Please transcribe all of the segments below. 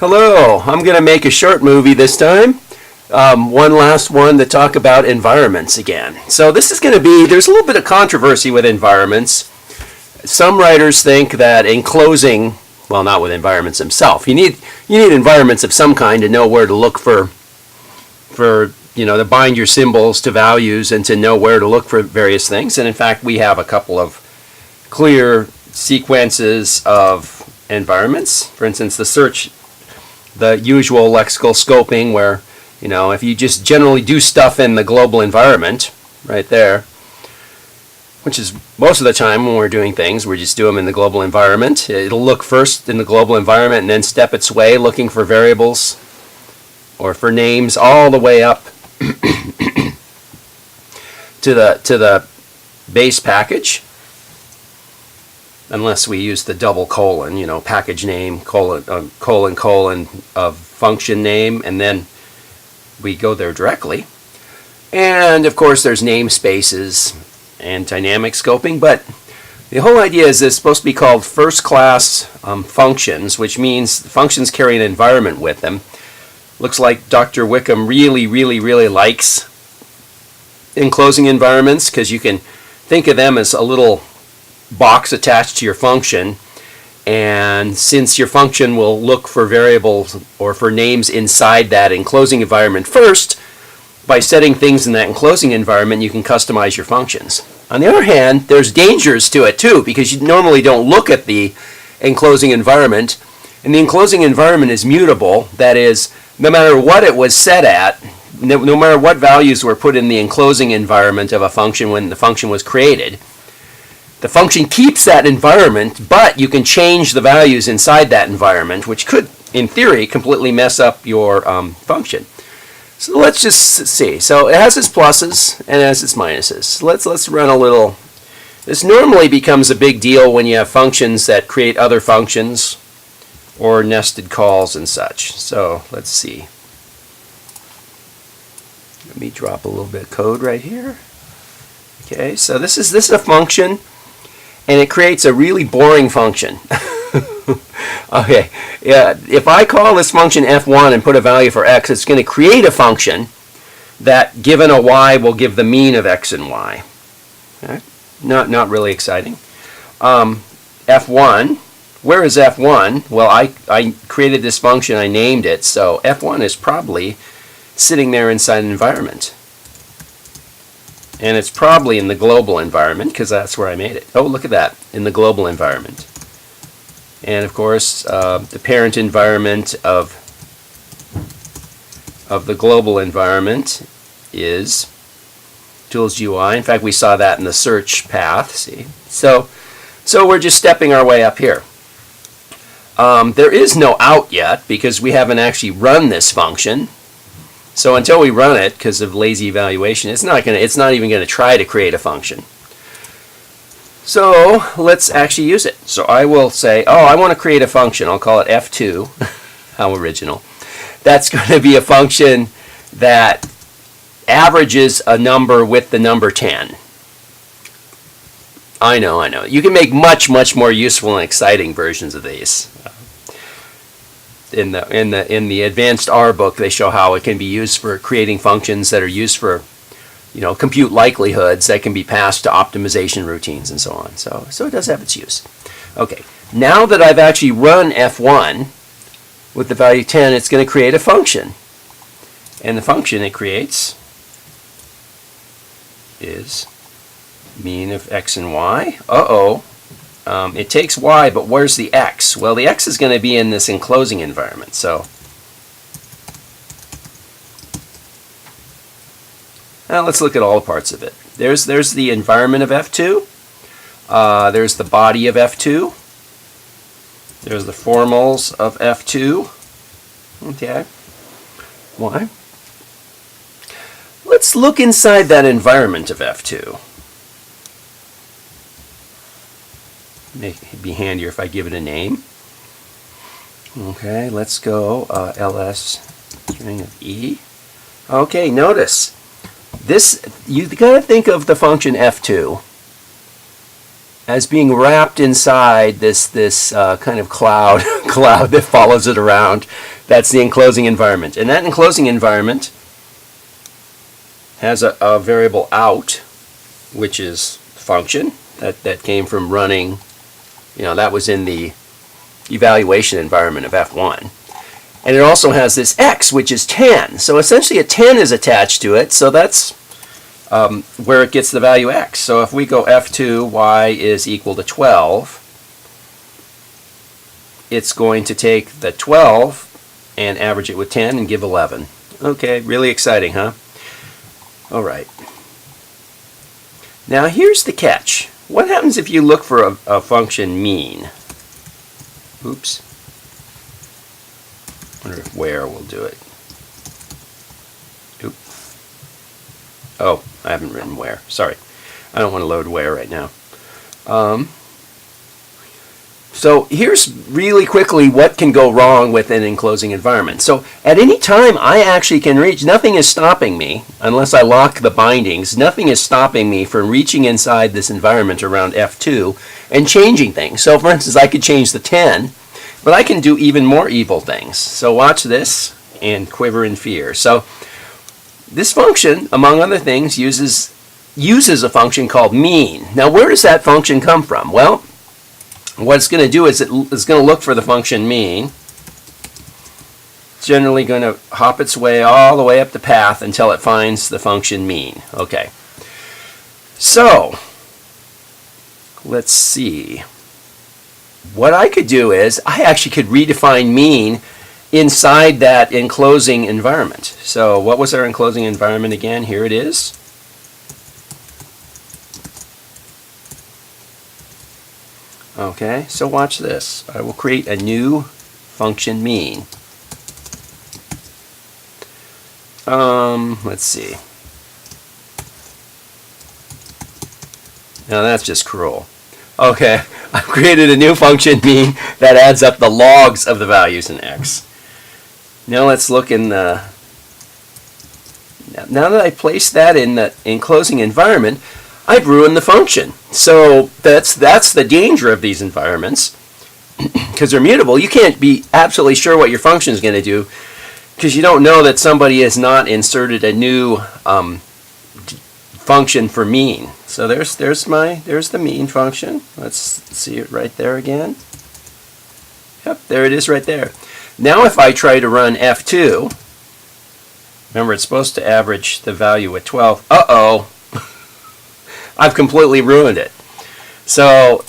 Hello, I'm going to make a short movie this time. One last one to talk about environments again. So this is going to be, there's a little bit of controversy with environments. Some writers think that enclosing, well, not with environments themselves, you need environments of some kind to know where to look for to bind your symbols to values and to know where to look for various things. And in fact, we have a couple of clear sequences of environments. For instance, the usual lexical scoping where, if you just generally do stuff in the global environment, right there, which is most of the time when we're doing things, we just do them in the global environment. It'll look first in the global environment and then step its way looking for variables or for names all the way up to the base package. Unless we use the double colon, package name, colon of function name, and then we go there directly. And of course there's namespaces and dynamic scoping, but the whole idea is it's supposed to be called first class functions, which means functions carry an environment with them. Looks like Dr. Wickham really likes enclosing environments because you can think of them as a little box attached to your function, and since your function will look for variables or for names inside that enclosing environment first, by setting things in that enclosing environment you can customize your functions. On the other hand, there's dangers to it too, because you normally don't look at the enclosing environment, and the enclosing environment is mutable. That is, no matter what it was set at, no matter what values were put in the enclosing environment of a function when the function was created, the function keeps that environment, but you can change the values inside that environment, which could, in theory, completely mess up your function. So let's just see. So it has its pluses and it has its minuses. Let's run a little. This normally becomes a big deal when you have functions that create other functions or nested calls and such. So let's see. Let me drop a little bit of code right here. Okay, so this is a function, and it creates a really boring function. Okay, yeah, if I call this function f1 and put a value for x, it's going to create a function that, given a y, will give the mean of x and y. Okay? Not really exciting. F1, where is f1? Well, I created this function, I named it, so f1 is probably sitting there inside an environment. And it's probably in the global environment because that's where I made it. Oh, look at that, in the global environment. And of course, the parent environment of the global environment is tools UI. In fact, we saw that in the search path. See, so we're just stepping our way up here. There is no out yet because we haven't actually run this function. So until we run it, because of lazy evaluation, it's not even going to try to create a function. So let's actually use it. So I will say, oh, I want to create a function. I'll call it f2. How original. That's going to be a function that averages a number with the number 10. I know. You can make much more useful and exciting versions of these. In the advanced R book, they show how it can be used for creating functions that are used for, compute likelihoods that can be passed to optimization routines and so on. So it does have its use. Okay, now that I've actually run f1 with the value 10, it's going to create a function, and the function it creates is mean of x and y. It takes y, but where's the x? Well, the x is going to be in this enclosing environment. So now let's look at all the parts of it. There's the environment of f2. There's the body of f2. There's the formals of f2. Okay. Why? Let's look inside that environment of f2. It'd be handier if I give it a name. Okay, let's go ls string of e. Okay, notice this. You got to think of the function f2 as being wrapped inside this kind of cloud that follows it around. That's the enclosing environment. And that enclosing environment has a variable out, which is function. That came from running, that was in the evaluation environment of F1. And it also has this x, which is 10. So essentially a 10 is attached to it, so that's where it gets the value x. So if we go F2, y is equal to 12, it's going to take the 12 and average it with 10 and give 11. Okay, really exciting, huh? All right. Now here's the catch. What happens if you look for a function mean? Oops. I wonder if where will do it. Oop. Oh, I haven't written where. Sorry. I don't want to load where right now. So here's really quickly what can go wrong with an enclosing environment. So at any time I actually can reach, nothing is stopping me, unless I lock the bindings, nothing is stopping me from reaching inside this environment around F2 and changing things. So for instance, I could change the 10, but I can do even more evil things. So watch this and quiver in fear. So this function, among other things, uses a function called mean. Now where does that function come from? Well, what it's going to do is it's going to look for the function mean. It's generally going to hop its way all the way up the path until it finds the function mean. Okay. So, let's see. What I could do is I actually could redefine mean inside that enclosing environment. So what was our enclosing environment again? Here it is. Okay, so watch this. I will create a new function mean. Let's see. Now that's just cruel. Okay, I've created a new function mean that adds up the logs of the values in x. Now let's look in the... Now that I placed that in the enclosing environment, I've ruined the function. So that's the danger of these environments. Because they're mutable, you can't be absolutely sure what your function is going to do because you don't know that somebody has not inserted a new function for mean. So there's the mean function. Let's see it right there again. Yep, there it is right there. Now if I try to run F2, remember it's supposed to average the value at 12. Uh-oh. I've completely ruined it. So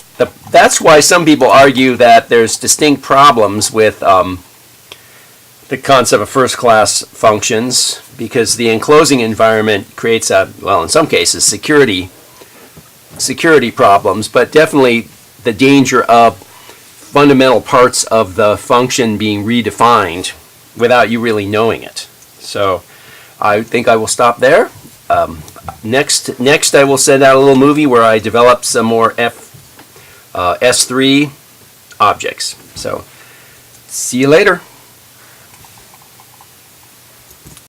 that's why some people argue that there's distinct problems with the concept of first-class functions because the enclosing environment creates in some cases security problems, but definitely the danger of fundamental parts of the function being redefined without you really knowing it. So I think I will stop there. Next I will send out a little movie where I develop some more S3 objects. So see you later.